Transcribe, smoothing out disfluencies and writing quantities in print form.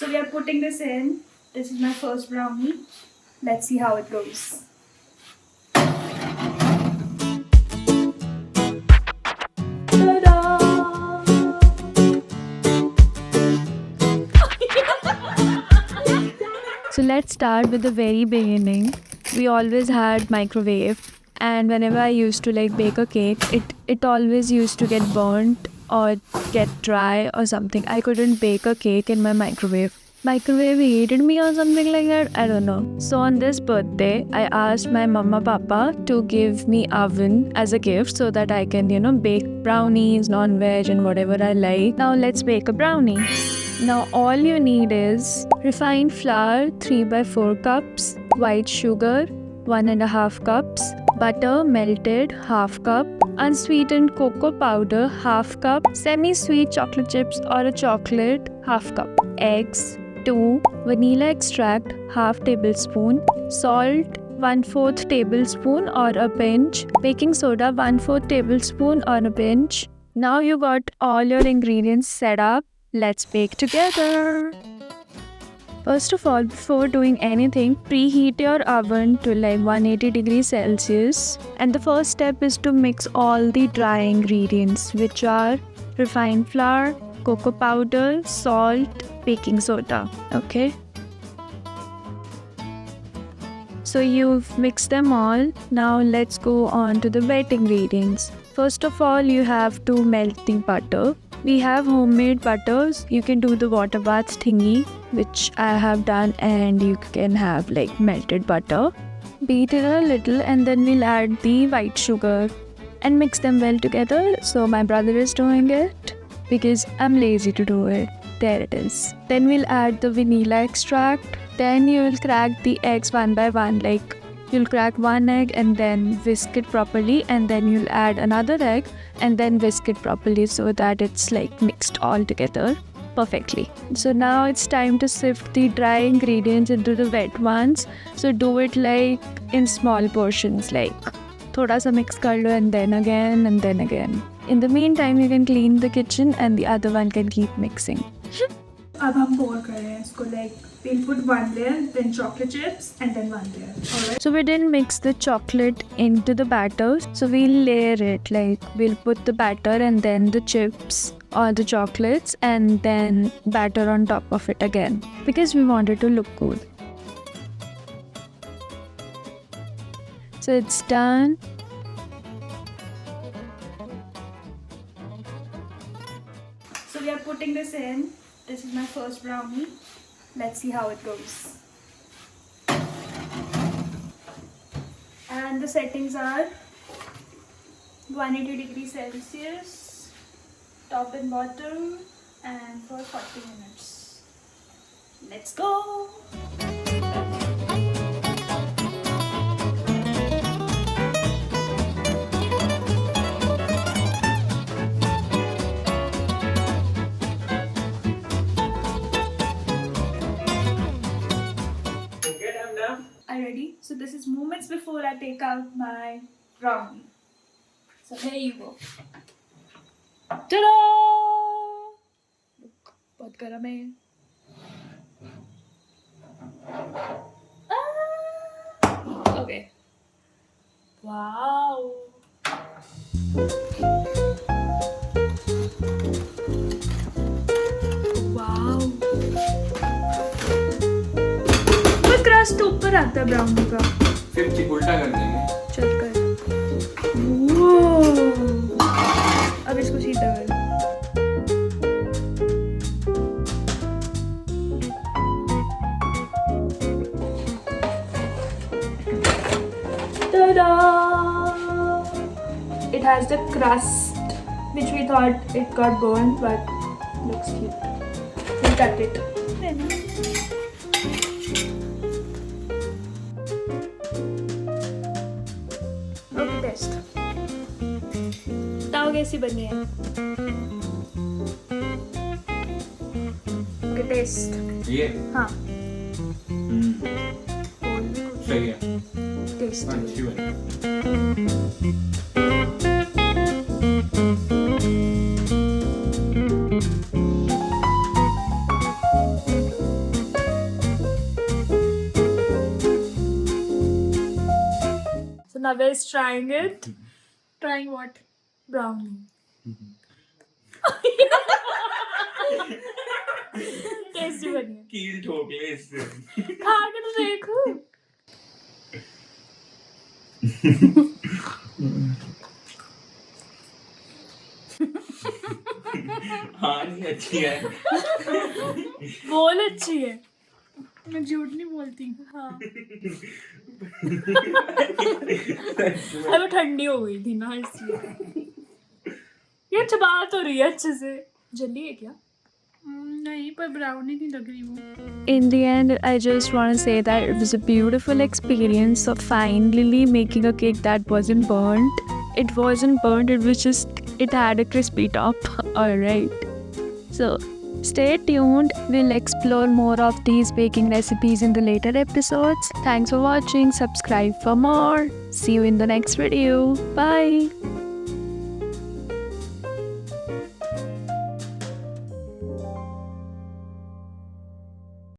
So we are putting this in. This is my first brownie. Let's see how it goes. Ta-da! So let's start with the very beginning. We always had microwave, and whenever I used to bake a cake, it always used to get burnt or get dry or something. I couldn't bake a cake in my microwave. Microwave hated me or something like that. I don't know. So on this birthday, I asked my mama papa to give me oven as a gift so that I can, bake brownies, non-veg and whatever I like. Now let's bake a brownie. Now all you need is refined flour 3 by 4 cups, white sugar 1.5 cups, butter melted ½ cup, unsweetened cocoa powder ½ cup, semi-sweet chocolate chips or a chocolate ½ cup, eggs 2, vanilla extract ½ tablespoon, salt 1/4 tablespoon or a pinch, baking soda 1/4 tablespoon or a pinch. Now you got all your ingredients set up. Let's bake together. First of all, before doing anything, preheat your oven to 180 degrees Celsius. And the first step is to mix all the dry ingredients, which are refined flour, cocoa powder, salt, baking soda. Okay. So you've mixed them all. Now let's go on to the wet ingredients. First of all, you have to melt the butter. We have homemade butters. You can do the water bath thingy, which I have done, and you can have melted butter. Beat it a little and then we'll add the white sugar and mix them well together. So my brother is doing it because I'm lazy to do it. There it is. Then we'll add the vanilla extract. Then you will crack the eggs one by one. You'll crack one egg and then whisk it properly, and then you'll add another egg and then whisk it properly so that it's mixed all together perfectly. So now it's time to sift the dry ingredients into the wet ones. So do it in small portions, thoda sa mix kar lo and then again and then again. In the meantime, you can clean the kitchen and the other one can keep mixing. अब हम pour कर रहे हैं इसको we'll put one layer, then chocolate chips, and then one layer. Alright. So we didn't mix the chocolate into the batter. So we'll layer it. We'll put the batter and then the chips or the chocolates and then batter on top of it again because we want it to look cool. So it's done. So we are putting this in. This is my first brownie. Let's see how it goes. And the settings are 180 degrees Celsius, top and bottom, and for 40 minutes. Let's go! Ready? So this is moments before I take out my brownie. So here you go. Ta-da! Look, बहुत गर्म है. Okay. Wow. Wow. Crust ऊपर आता है brownie का. फिर उल्टा कर देंगे. चल कर. अब इसको सीधा कर. Ta-da! It has the crust, which we thought it got burned, but looks cute. We'll cut it. Taste बताओ कैसी बनी है. ओके टेस्ट ये हाँ सही है. टेस्ट अच्छी बनी. Navya is trying it. Trying what? Brownie. Tasty बनी है। कील ठोक ले इससे। खा के तो देखो। हाँ नहीं अच्छी है। बोल अच्छी है। मैं झूठ नहीं बोलती। हाँ। अब ठंडी हो गई थी ना इसलिए। ये चबा तो रही है अच्छे से। जल्दी है क्या? नहीं पर ब्राउनी नहीं लग रही वो। In the end, I just want to say that it was a beautiful experience of finally making a cake that wasn't burnt. It wasn't burnt, it had a crispy top. Alright. So, stay tuned. We'll explore more of these baking recipes in the later episodes. Thanks for watching. Subscribe for more. See you in the next video. Bye.